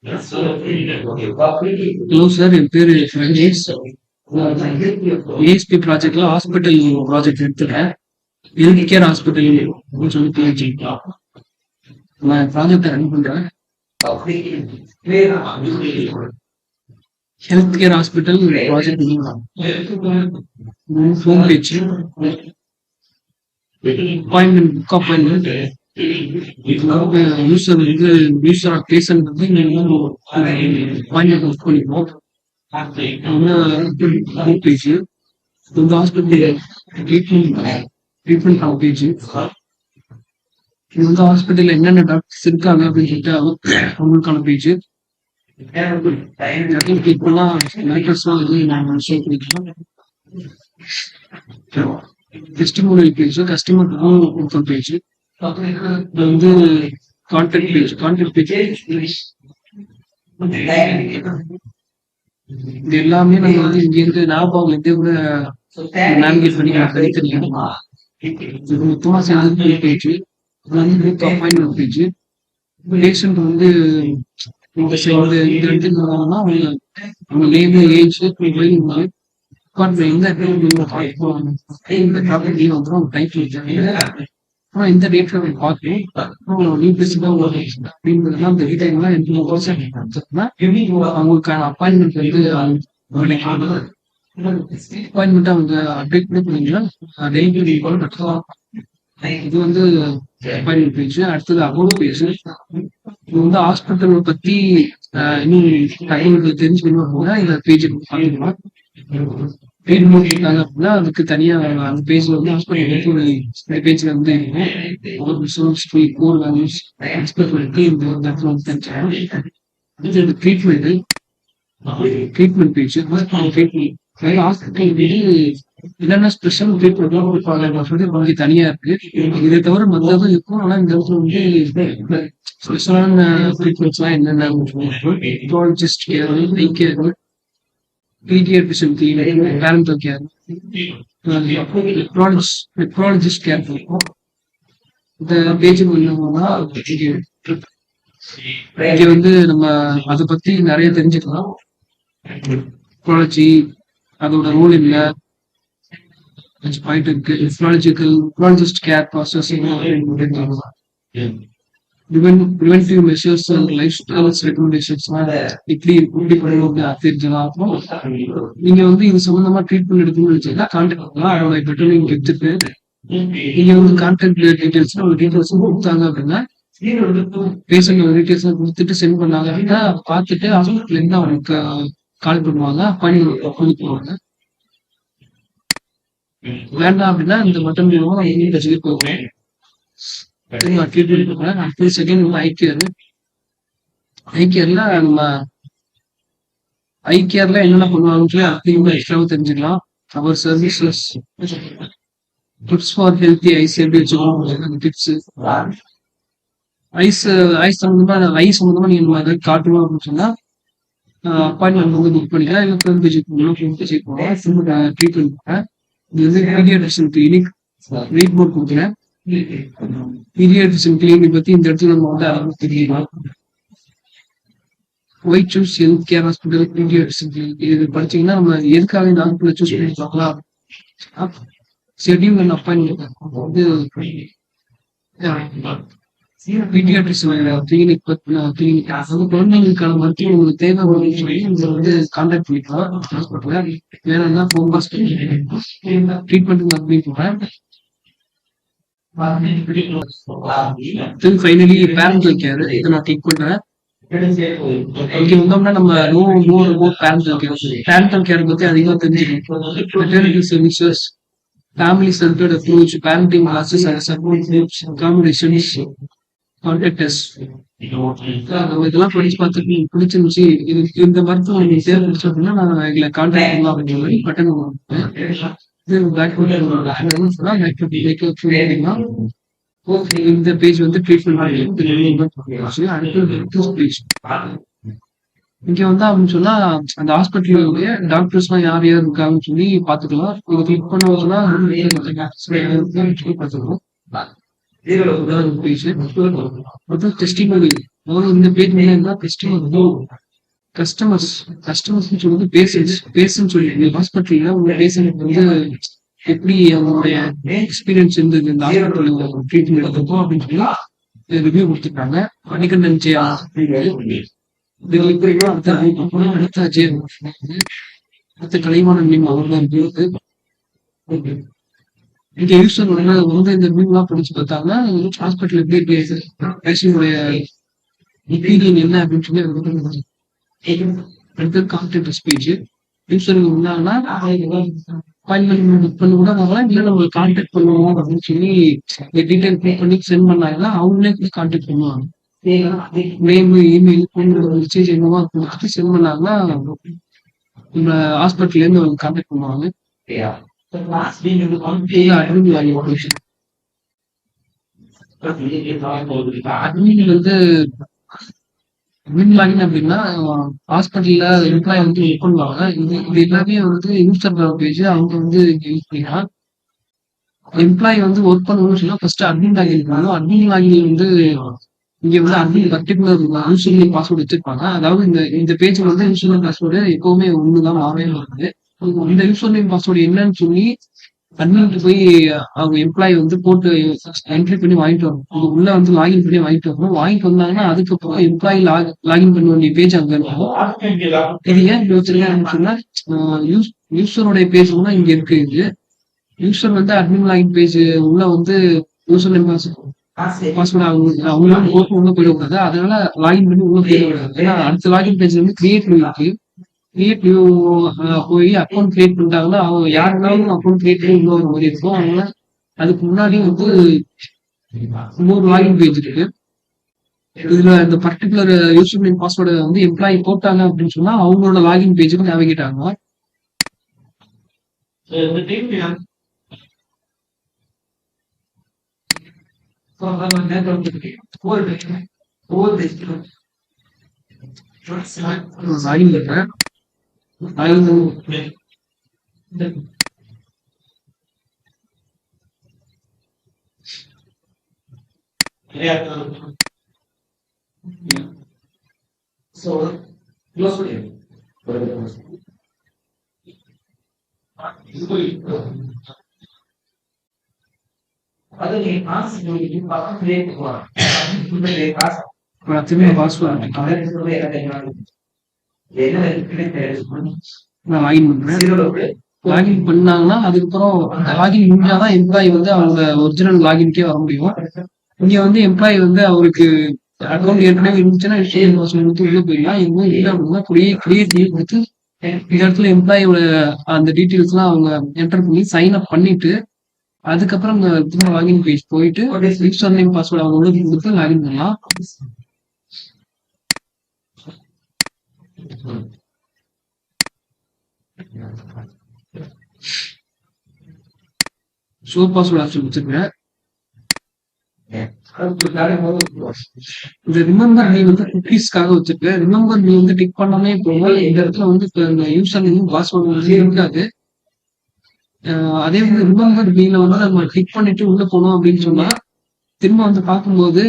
Hello sir, என் பேரு Ramesh. ASP ப்ராஜெக்ட்ல hospital project எடுத்துட்டேன். ஹெல்த் கேர் ஹாஸ்பிட்டல் சொல்லி பிஹெச்டி. நான் ப்ராஜெக்ட் ரன் பண்றேன். Health care hospital project home page appointment book appointment user வந்து யூசர் பேஷண்ட் வந்து அப்பாயின்மெண்ட் புக் பண்ணிப்போம். ஹோம் பேஜ் இந்த ஹாஸ்பிட்டல் ட்ரீட்மெண்ட் ஹோம் பேஜ் இந்த ஹாஸ்பிட்டல்ல என்னென்ன டாக்டர்ஸ் இருக்காங்க அப்படின்னு சொல்லிட்டு அவங்களுக்கான பேஜ் இப்பெல்லாம் டாக்டர்ஸ்லாம் வந்து நாங்கள் ஷோ பண்ணிக்கலாம். Testimonial page, customer info page, வந்து கான்டாக்ட் பேஜ். இது எல்லாமே நம்ம வந்து இங்க இருந்து ஞாபகம் இருந்தே கூட நேவிகேட் பண்ணி தனித்தனியா இது மொத்தமா சேர்ந்து பேஜ். வந்து அப்பாயின்மெண்ட் பேஜ். பேஷண்ட் வந்து இந்த இடத்துக்கு வராங்கன்னா அவங்க நேம், ஏஜ், எந்த ப்ராப்பர்ட்டி வந்து அவங்க டைப் ஆனா இந்த டேட்ல அவங்க பார்க்கணும். நியூ பேசிதான் அப்படின்றதுலாம் அந்த டீடைல்லாம் அவங்களுக்கான அப்பாயின்மெண்ட் வந்து அப்பாயின்மெண்ட் அவங்க அப்டேட் கூட பண்ணிக்கலாம். டெய்லி இது வந்து அப்பாயின்மெண்ட் பேஜ். அடுத்தது அபோலோ பேஜ். இது வந்து ஹாஸ்பிட்டல் பத்தி இன்னும் தகவல்கள் தெரிஞ்சுக்கணும். இந்த பேஜ் பார்த்துக்கலாம். ட்ரீட்மெண்ட் இருக்காங்க அப்படின்னா அதுக்கு தனியா அந்த பேஜ்ல வந்து ஹாஸ்பிட்டல் பேஜ்ல வந்து ட்ரீட்மெண்ட் பேஜ். ஹாஸ்பிட்டல் வந்து என்னென்ன ஸ்பெஷல் ட்ரீட்மெண்ட்லாம் கொடுப்பாங்க சொல்லி கொஞ்சம் தனியா இருக்கு. இதை தவிர மற்றதும் இருக்கும். ஆனா இந்த இடத்துல வந்து ஸ்பெஷலான ட்ரீட்மெண்ட்ஸ் எல்லாம் என்னென்ன neurologist care, eye care, paediatrician care, parental care, nephrologist care இருக்கும். இந்த பேஜுக்கு என்னன்னா இங்க வந்து நம்ம அதை பத்தி நிறைய தெரிஞ்சுக்கலாம். நெப்ராலஜி அதோட ரோல் என்ன, nephrologist care process, preventive measures and lifestyle recommendations இப்படி பண்ணணும் தெரிஞ்சலாம். அப்புறம் நீங்க வந்து இது சம்பந்தமா ட்ரீட்மெண்ட் எடுக்கணும்னு வச்சீங்கன்னா கான்டாக்ட் பண்ணலாம். அதோட பெட்டர் நீங்க எடுத்துட்டு நீங்க வந்து கான்டாக்ட் டீடைல்ஸ் டீடைல்ஸ் கொடுத்தாங்க அப்படின்னா பேஷண்ட் டீடைல்ஸ் கொடுத்துட்டு சென்ட் பண்ணாங்க அப்படின்னா பார்த்துட்டு ஹாஸ்பிட்டல் இருந்து அவங்களுக்கு கால் பண்ணுவாங்க, பண்ணிக்குவாங்க. வேண்டாம் அப்படின்னா இந்த பட்டன் மூலமா நம்ம போகிறோம். செகண்ட் ஐகேர்ல நம்ம ஐகேர்ல என்னென்ன பண்ணுவாங்கன்னு அதிகமா எக்ஸ்ட்ராவும் தெரிஞ்சுக்கலாம். அவர் services tips for healthy eyes எப்படி வச்சுக்கணும், டிப்ஸ் ஐஸ் சம்பந்தமா நீங்க அதை காட்டணும் அப்படின்னு சொன்னா அப்பாயின்மெண்ட் வந்து புக் பண்ணிக்கலாம். இல்லை ட்ரீட்மெண்ட் போறேன். இது வந்து பீடியாட்ரிஷியன் கிளினிக் ரீட் போர்ட் கொடுக்குறேன். பீடியாட்ரிஷியன் கிளினிக் பத்தி இந்த இடத்துல நம்ம வந்து அளவு தெரியலாம். Why choose health care hospital pediatrician clinic இது படிச்சீங்கன்னா நம்ம எதுக்காக இந்த ஹாஸ்பிட்டல் சூஸ் பண்ணி பார்க்கலாம். ஷெட்யூல் அப்பாயின்மெண்ட் வந்து பீடியாட்ரிஷியன் கிளினிக் அதாவது குழந்தைங்களுக்கான மருத்துவம் உங்களுக்கு தேவை சொல்லி இங்க வந்து கான்டாக்ட் பண்ணிக்கலாம். ஹாஸ்பிட்டல்ல வேணும்னா ஹோம் ஹாஸ்பிட்டல் ட்ரீட்மெண்ட் அப்படின்னு போறேன். ஃபைனலி பேரண்டல் கேர் இதை நான் டேக் பண்றேன். இங்க வந்தோம்னா நம்ம பேரண்டல் கேர் பத்தி அதிகமா தெரிஞ்சுக்கணும். Maternity services, family centred approach, parenting classes, support groups, accommodations, கான்டாக்டர்ஸ் நம்ம இதெல்லாம் படிச்சு பார்த்துட்டு பிடிச்சிருந்துச்சு. இந்த மருத்துவம் நீங்க தேர்ந்தெடுச்சு அப்படின்னா நான் எங்களை கான்டாக்ட் பண்ணலாம் அப்படின்னு சொல்லி பட்டன் இந்த பேஜ் வந்து ட்ரீட்மெண்ட். இங்க வந்து அப்படின்னு சொன்னா அந்த ஹாஸ்பிட்டலுடைய டாக்டர்ஸ் எல்லாம் யார் யார் இருக்காங்கன்னு சொல்லி பாத்துக்கலாம். இதை கிளிக் பண்ணவங்கன்னா பார்த்துக்கலாம். Page testimony. அதாவது இந்த பேஜ் என்ன டெஸ்டிமோனி கஸ்டமர்ஸ் கஸ்டமர்ஸ் சொல்லிட்டு பேசன்னு சொல்லி ஹாஸ்பிட்டல்ல உங்க பேஷண்ட் வந்து எப்படி அவங்களுடைய எக்ஸ்பீரியன்ஸ் இருந்தது இந்த ஹாஸ்பிட்டல் ட்ரீட்மெண்ட் எடுத்தப்போ அப்படின்னு சொல்லி ரிவ்யூ கொடுத்துருக்காங்க. மணிகண்டன் ஜே அடுத்த அஜய் அடுத்த கலைவாணன் மீம் அவர்தான் இருக்கு. இங்க யூசர் வந்து இந்த மீம் எல்லாம் படிச்சு பார்த்தாங்கன்னா ஹாஸ்பிட்டல் எப்படி பேஷண்டுடைய ஒப்பீனியன் என்ன அப்படின்னு சொல்லி அடுத்தது கான்டெக்ட் ஸ்பீச். யூசருக்கு இருந்தாங்கன்னா அப்பாயின்மெண்ட் புக் பண்ணி கூட வாங்கலாம், இல்லை நம்ம கான்டாக்ட் பண்ணுவோம் அப்படின்னு சொல்லி டீடைல் பே பண்ணி சென்ட் பண்ணாங்கன்னா அவங்களே கூட கான்டாக்ட் பண்ணுவாங்க. நேம் இமெயில் மெசேஜ் என்னவோ கொடுத்துட்டு சென்ட் பண்ணாங்கன்னா நம்ம ஹாஸ்பிட்டல்ல இருந்து அவங்க கான்டாக்ட் பண்ணுவாங்க. அட்மின் வந்து லாகின் அப்படின்னா ஹாஸ்பிட்டல்ல எம்ப்ளாய் வந்து ஒர்க் பண்ணுவாங்க. இது எல்லாமே வந்து யூசர் பேஜ் அவங்க வந்து யூஸ் பண்ணிக்கலாம். எம்ப்ளாய் வந்து ஒர்க் பண்ணணும்னு சொன்னா ஃபர்ஸ்ட் அட்மின் லாகின் பண்ணணும். அட்மின் லாகின் வந்து இங்க வந்து admin particular user name password வச்சிருப்பாங்க. அதாவது இந்த பேஜ் வந்து யூசர் நேம் பாஸ்வேர்டு எப்பவுமே ஒண்ணுதான் மாறவே வருது. இந்த யூசர் நேம் பாஸ்வேர்டு என்னன்னு சொல்லி அட்மின்ட்டு போய் அவங்க எம்ப்ளாயி வந்து போட்டு என்ட்ரி பண்ணி வாங்கிட்டு வரணும். உள்ள வந்து லாகின் பண்ணி வாங்கிட்டு வரணும். வாங்கிட்டு வந்தாங்கன்னா அதுக்கப்புறம் எம்ப்ளாயி லாகின் பண்ண வேண்டிய பேஜ் அங்க இருக்கும். இது ஏன் இப்படி வச்சிருக்கேன் சொன்னா யூசருடைய பேஜ் தான் இங்க இருக்கு. இது யூசர் வந்து அட்மின் லாகின் பேஜ் உள்ள வந்து யூசர் நேம் பாஸ்வேர்டு அவங்களும் போட்டு உள்ள போயிடக்கூடாது. அதனால லாகின் பண்ணி உள்ள போயிடக்கூடாது. ஏன்னா அடுத்த லாகின் பேஜ் வந்து கிரியேட் இருக்கு. கிரியேட் போய் அக்கௌண்ட் கிரியேட் பண்ணிட்டாங்கன்னா அவங்க யாருனாலும் அக்கௌண்ட் கிரியேட் பண்ணி உள்ள ஒரு மாதிரி இருக்கும். அதனால அதுக்கு முன்னாடி வந்து இன்னொரு லாகின் பேஜ் இருக்கு. இதுல இந்த பர்டிகுலர் யூசர் நேம் பாஸ்வேர்டு வந்து எம்ப்ளாயி போட்டாங்க அப்படின்னு சொன்னா அவங்களோட லாகின் பேஜுக்கு நேவிகேட் ஆகும். லாகின் பண்றேன். பாஸ்வேர்டு நான் லாகின் பண்றேன். லாகின் பண்ணாங்கன்னா அதுக்கப்புறம் அந்த லாகின் முடிஞ்சாதான் எம்ப்ளாயி வந்து அவங்க ஒரிஜினல் லாகின்கே வர முடியும். இங்க வந்து எம்ப்ளாயி வந்து அவருக்கு அக்கௌண்ட் ஏற்கனவே இருந்துச்சுன்னா வந்து உள்ள போயிடலாம். எதுவும் இல்லை அப்படின்னா கிரியேட் கொடுத்து இந்த இடத்துல எம்ப்ளாயோட அந்த டீட்டெயில்ஸ் எல்லாம் அவங்க என்டர் பண்ணி சைன் அப் பண்ணிட்டு அதுக்கப்புறம் திரும்ப லாகின் பேஜ் போயிட்டு யூசர் நேம் பாஸ்வேர்டு அவங்க உள்ள கொடுத்து லாகின் பண்ணலாம். ஷோ பாஸ்வேர்ட் ஆப்ஷன் வச்சிருக்கேன். இந்த ரிமெம்பர் மீ வந்து குக்கீஸ்க்காக வச்சிருக்கேன். ரிமெம்பர் மீ வந்து டிக் பண்ணாமே போக இந்த இடத்துல வந்து இந்த யூசர் நேம் பாஸ்வேர்டு வந்து இருக்காது. அதே வந்து ரிமெம்பர் மீல வந்து நம்ம டிக் பண்ணிட்டு உள்ள போனோம் அப்படின்னு சொன்னா திரும்ப வந்து பார்க்கும்போது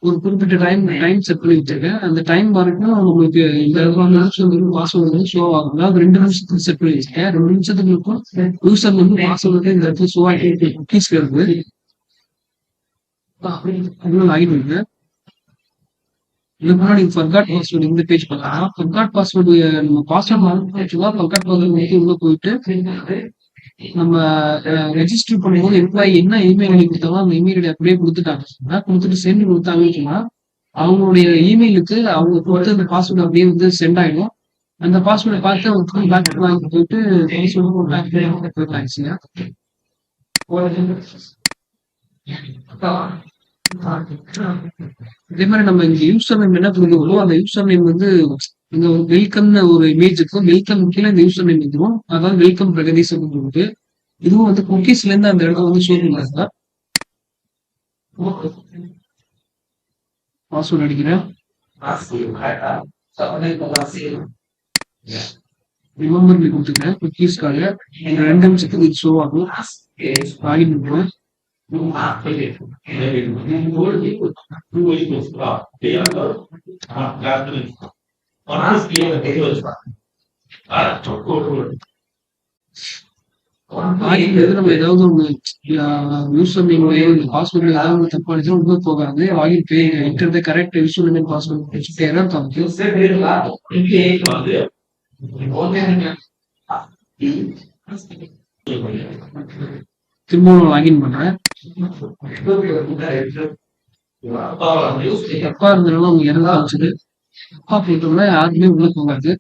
ஒரு குறிப்பிட்ட டைம் செட் பண்ணி வச்சிருக்கேன். அந்த டைம் வரைக்கும் உங்களுக்கு இந்த பாஸ்வேர்டு வந்து ஷோ ஆகும். அதாவது 2 நிமிஷத்துக்கு செட் பண்ணி வச்சிருக்கேன். 2 நிமிஷத்துக்கு இருக்கும் யூசர் வந்து பாஸ்வேர்டு இந்த இடத்துல ஷோ ஆகிட்டு குக்கீஸ்ல இருக்கு. லாகின் பண்ணுங்க. இதுக்கு முன்னாடி ஃபர்காட் பாஸ்வேர்டு இந்த பேஜ் பார்க்கலாம். ஃபர்காட் பாஸ்வேர்டு நம்ம பாஸ்வேர்டு ஃபர்காட் பாஸ்வேர்டு உள்ள போயிட்டு நம்ம ரெஜிஸ்டர் பண்ணும்போது எம்ப்ளாயி என்ன இமெயில் ஐடி கொடுத்தாலும் அந்த இமெயில் ஐடி அப்படியே கொடுத்துட்டாங்க. கொடுத்துட்டு சென்ட் கொடுத்தாங்கன்னு சொன்னா அவங்களுடைய இமெயிலுக்கு அவங்க கொடுத்து அந்த பாஸ்வேர்டு அப்படியே வந்து சென்ட் ஆயிடும். அந்த பாஸ்வேர்டை பார்த்து அவங்க பேக் வாங்கி போயிட்டு போயிட்டாங்க. இதே மாதிரி நம்ம இங்க யூசர் நேம் என்ன கொடுக்கணும், அந்த யூசர் நேம் வந்து இங்க ஒரு வெல்கம்னு ஒரு இமேஜ் இருக்கும். வெல்கம் கீழே இந்த யூசர் நேம் இருக்கும். அதாவது வெல்கம் பிரகதீஷ் அப்படின்னு இதுவும் வந்து குக்கீஸ்ல இருந்து அந்த இடத்துல வந்து ஷோ பண்ணுறாங்க. பாஸ்வேர்ட் அடிக்கிறேன். ரிமெம்பர் மீ கொடுத்துக்கிறேன் குக்கீஸ்க்காக. 2 நிமிஷத்துக்கு இது ஷோ ஆகும். லாகின் பண்ணுவேன். ஆகிங்கிறது நம்ம ஏதாவது ஒண்ணு யூசர் நேம்லயோ இல்ல பாஸ்வேர்ட்ல ஏதாவது ஒண்ணு தப்பா அடிச்சா உள்ள போகாது. Login page enter correct user name password வச்சுட்டு எரர் காமிக்கும். திரும்பவும் லாகின் பண்றேன். தப்பா இருந்ததுனால அவங்க எரர் காமிச்சது. தப்பா போட்டோம்னா யாருமே உள்ள போகாது.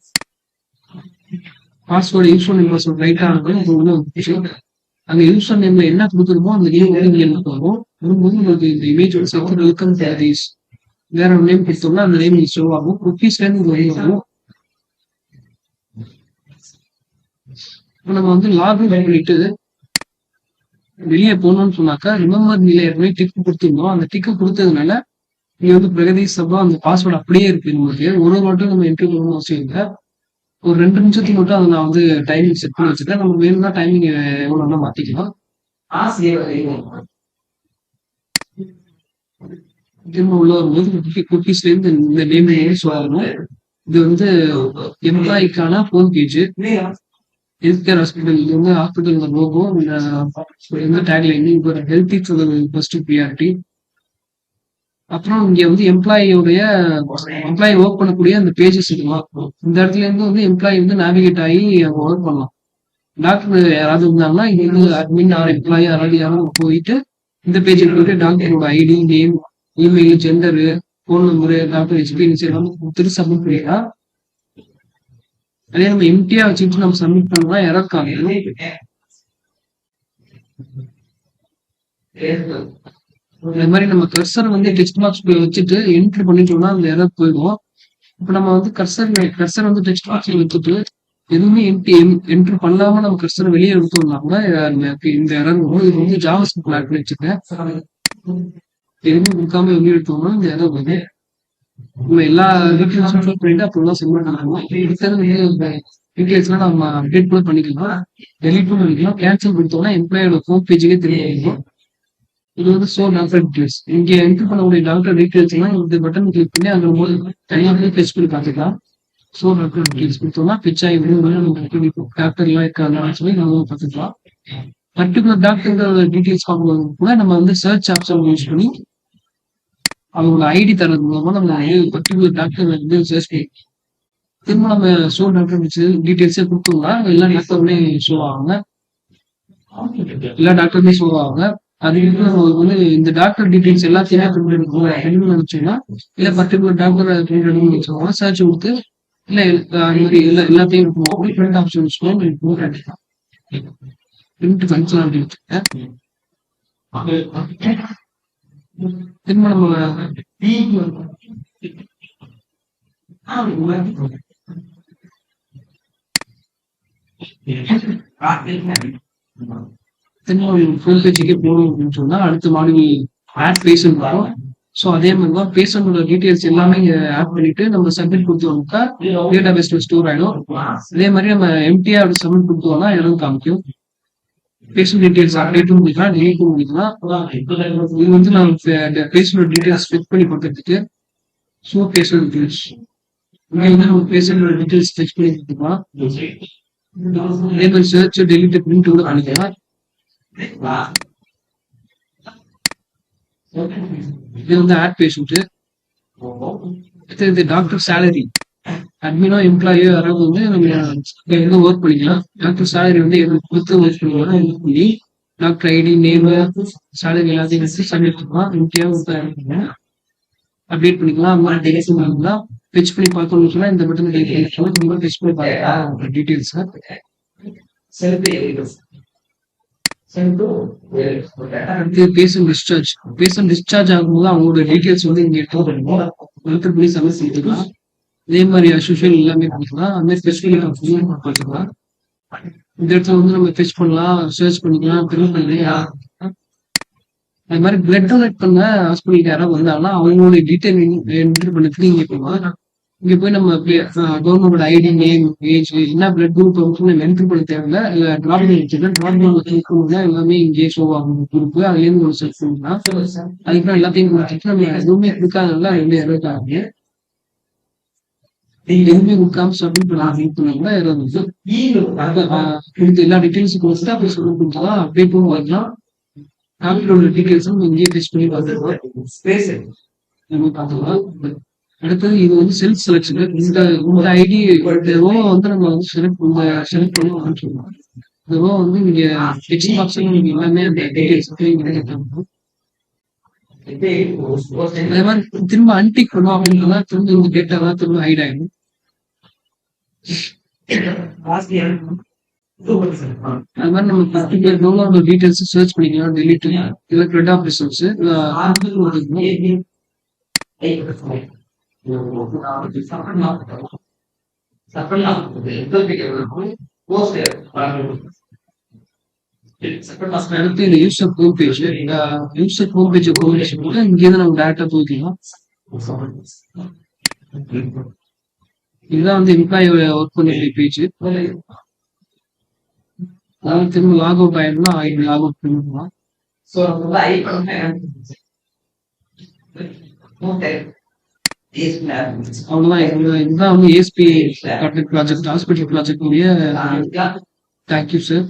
பாஸ்வேர்டு யூசர் நேம் பாஸ்வேர்ட் ரைட்டா ஆனது உள்ள வந்துச்சு. அங்க யூசர் நேம்ல என்ன கொடுத்துருமோ அந்த நேம் வந்து இங்க என்ன வரும். வரும்போது உங்களுக்கு இந்த இமேஜ் வந்து சேர்த்து வெல்கம் பேரடைஸ் வேற ஒரு நேம் கொடுத்தோம்னா அந்த நேம் ஷோ ஆகும். குக்கீஸ்ல இருந்து வெளியே வரும். நம்ம வந்து லாகின் பண்ணிட்டு வெளியே போகணும்னு சொன்னாக்கா ரிமெம்பர் நிலை ஏற்கனவே டிக்கு கொடுத்துருந்தோம். அந்த டிக்கு கொடுத்ததுனால இங்க வந்து பிரகதீஷ் சபா அந்த பாஸ்வேர்டு அப்படியே இருக்கு. நமக்கு ஒரு மட்டும் நம்ம என்ட்ரி பண்ணணும் அவசியம் இல்லை. ஒரு 2 நிமிஷத்துக்கு மட்டும் அதை நான் வந்து டைமிங் செட் பண்ணி வச்சிருக்கேன். நம்ம வேணும்னா டைமிங் எவ்வளவுனா மாத்திக்கலாம். திரும்ப உள்ள வரும்போது குக்கீஸ்ல இருந்து இந்த நேம் சொல்லணும். இது வந்து எம்ப்ளாய்க்கான home page. Health care hospital இது வந்து ஹாஸ்பிட்டல் லோகோ இந்த டேக்லைன் இப்போ ஹெல்த் இஸ் ஃபர்ஸ்ட் ப்ரியாரிட்டி. அப்புறம் இங்க வந்து எம்ப்ளாயி ஒர்க் பண்ணக்கூடிய அந்த பேஜஸ் இருக்குமா, இந்த இடத்துல இருந்து வந்து எம்ப்ளாயி வந்து நேவிகேட் ஆகி அவங்க ஒர்க் பண்ணலாம். டாக்டர் யாராவது இருந்தாங்கன்னா இங்க வந்து அட்மின் ஆர் எம்ப்ளாயி யாராவது போயிட்டு இந்த பேஜுக்கு போயிட்டு டாக்டரோட ID, name, email, gender, phone number, doctor experience எல்லாமே கொடுத்துட்டு சப்மிட் பண்ணிக்கலாம். அதே நம்ம எம்டியா வச்சுட்டு நம்ம சப்மிட் பண்ணலாம் எரர் காமிக்கும். இந்த மாதிரி நம்ம கர்சர் வந்து டெக்ஸ்ட் பாக்ஸ் வச்சுட்டு என்ட்ரி பண்ணிட்டோம்னா அந்த எரர் போயிடும். இப்ப நம்ம வந்து கர்சர் வந்து டெக்ஸ்ட் பாக்ஸ்ல வச்சுட்டு எதுவுமே என்ட்ரி பண்ணாம நம்ம கர்சரை வெளியே எடுத்தோம்னா கூட இந்த எரர் வரும். இது வந்து ஜாவாஸ்கிரிப்ட் ஆட் பண்ணி வச்சுருக்கேன். எதுவுமே கொடுக்காம வெளியே எடுத்தோம்னா இந்த எரர் வருது. நம்ம எல்லா டீட்டெயில்ஸும் ஃபில் பண்ணிட்டு அப்புறம் தான் சப்மிட் பண்ணணும். டீட்டெயில்ஸ்லாம் நம்ம அப்டேட் கூட பண்ணிக்கலாம், டெலிட் பண்ணிக்கலாம். கேன்சல் கொடுத்தோம்னா எம்ப்ளாயோட ஹோம் பேஜுக்கே திரும்ப. இது வந்து சோ டாக்டர் டீடைல்ஸ். இங்க என்ட்ரி பண்ணக்கூடிய டாக்டர் டீடைல்ஸ் எல்லாம் இந்த பட்டன் கிளிக் பண்ணி அந்த போது தனியாக பெச் பண்ணி பார்த்துக்கலாம். சோ டாக்டர் டீடைல்ஸ் கொடுத்தோம்னா பெச் ஆகி டாக்டர் எல்லாம் இருக்காங்கன்னு சொல்லி நம்ம பார்த்துக்கலாம். பர்டிகுலர் டாக்டர் டீடைல்ஸ் பார்க்கும்போது கூட நம்ம வந்து சர்ச் ஆப்ஷன் யூஸ் பண்ணி அவங்களோட ஐடி தரது மூலமா நம்ம பர்டிகுலர் டாக்டர் வந்து சர்ச் பண்ணி திரும்ப நம்ம ஷோ டாக்டர் டீடைல்ஸே கொடுத்தோம்னா எல்லா டாக்டருமே ஷோ ஆவாங்க. அது வந்து இந்த டாக்டர் டீடைல்ஸ் எல்லாத்தையுமே பிரிண்ட் எடுக்கணும் நினைச்சோம்னா இல்ல பர்டிகுலர் டாக்டர் பிரிண்ட் எடுக்கணும்னு வச்சோம்னா சர்ச் கொடுத்து இல்ல அது மாதிரி எல்லாத்தையும் இருக்கும் பிரிண்ட் ஆப்ஷன் யூஸ் பண்ணி பிரிண்ட் ஃபங்க்ஷனாலிட்டி வச்சுருக்கேன். திரும்ப நம்ம ஃபுல் பேஜுக்கே போகணும் அப்படின்னு சொன்னா அடுத்த மாடியூல் ஆட் பேஷண்ட் வரும். ஸோ அதே மாதிரி தான் பேஷண்டோட டீடைல்ஸ் எல்லாமே இங்க ஆட் பண்ணிட்டு நம்ம சப்மிட் கொடுத்தோம்னா டேட்டா பேஸ்ல ஸ்டோர் ஆயிடும். அதே மாதிரி நம்ம எம்டிஆ அப்படி சப்மிட் கொடுத்தோம்னா இடம் காமிக்கும். பேஷண்ட் டீடைல்ஸ் அப்டேட்டும் பண்ணிக்கலாம், டெலிட்டும் பண்ணிக்கலாம். இது வந்து நான் பேஷண்டோட டீடைல்ஸ் ஃபிட் பண்ணி கொடுத்துட்டு ஸோ பேஷண்ட் டீடைல்ஸ் இங்க வந்து நம்ம பேஷண்டோட டீடைல்ஸ் ஃபிட் பண்ணி கொடுத்துக்கலாம். அதே மாதிரி சர்ச் டெலிட் பிரிண்ட் கூட பண்ணிக்கலாம். இது வந்து ஆட் பேஷண்ட். இது டாக்டர் சேலரி, அட்மினோ எம்ப்ளாயோ யாராவது வந்து நம்ம ஒர்க் பண்ணிக்கலாம். டாக்டர் சேலரி வந்து கொடுத்து ஒர்க் பண்ணி டாக்டர் ஐடி, நேம், சேலரி எல்லாத்தையும் வச்சு சப்மிட் பண்ணலாம். அப்டேட் பண்ணிக்கலாம். அந்த மாதிரி டெலிட் பண்ணிக்கலாம். பெச் பண்ணி பார்க்கணும்னு சொன்னா இந்த பட்டன் டெலிட் பண்ணிக்கலாம். பெச் பண்ணி பார்க்கலாம் டீடைல்ஸ். பேஷண்ட் டிஸ்சார்ஜ் ஆகும்போது அவங்களோட டீடைல்ஸ் வந்து இங்க எடுத்து பண்ணி சப்மிட் பண்ணிக்கலாம். இதே மாதிரி அசோசியல் எல்லாமே பண்ணிக்கலாம். அந்த மாதிரி ஃபெச் பண்ணி பார்த்துக்கலாம். இந்த இடத்துல வந்து நம்ம ஃபெச் பண்ணலாம், சர்ச் பண்ணிக்கலாம், பிரிண்ட் பண்ணிக்கலாம். அது மாதிரி பிளட் டொனேட் பண்ண ஹாஸ்பிட்டலுக்கு யாராவது வந்தாங்கன்னா அவங்களோட டீடைல் என்ட்ரி பண்ணதுக்கு இங்க போகலாம். இங்க போய் நம்ம கவர்மெண்டோட ஐடி, நேம், ஏஜ், என்ன பிளட் குரூப் என்ட்ரி பண்ண தேவையில்ல. இல்ல டிராப் டவுன் வச்சிருக்கேன். டிராப் டவுன் கிளிக் பண்ணா எல்லாமே இங்கேயே ஷோ ஆகும் குரூப். அதுல இருந்து ஒரு செலக்ட் பண்ணலாம். அதுக்கப்புறம் எல்லாத்தையும் கொடுத்துட்டு நம்ம எதுவுமே கொடுக்காதனால ரெண்டு எரர் ஆகுது. எதுவுமே கொடுக்காம சப்மிட் பண்ணா எரர் வந்து கொடுத்து எல்லா டீட்டெயில்ஸும் கொடுத்துட்டு அப்படி சொல்லி கொடுத்தா அப்படியே போகும் வரலாம். கம்ப்யூட்டரோட டீட்டெயில்ஸும் இங்கேயே டெஸ்ட் பண்ணி பார்த்துக்கலாம். நம்ம பார்த்துக்கலாம். அடுத்தது இது வந்து செல்ஃப் செலக்ஷன். இந்த ஐடி ரோ வந்து நம்ம வந்து செலக்ட் பண்ணி சொல்லலாம். இந்த ரோ வந்து நீங்க டெக்ஸ்ட் பாக்ஸ்ல நீங்க எல்லாமே அந்த டீடைல்ஸ் அதே மாதிரி திரும்ப அன்டிக் பண்ணும் அப்படின்னா திரும்ப இந்த டேட்டா தான் திரும்ப ஹைட் ஆயிடும். அது மாதிரி நம்ம டவுன்லோட் டீடைல்ஸ் சர்ச் பண்ணிக்கலாம். டெலிட் இல்ல கிரெட் ஆஃப் ரிசோர்ஸ் அடுத்து இந்த user home page. User home page இங்கேருந்து நம்ம டேரக்டா தூக்கிக்கலாம். இதுதான் வந்து எம்ப்ளாயி ஒர்க் பண்ணி பேஜ். அதாவது திரும்ப லாக் அவுட் ஆயிடும்னா லாக் அவுட் பண்ணிக்கலாம். அவ்வளவுதான். இதுதான் வந்து ASP project, hospital project. Thank you sir.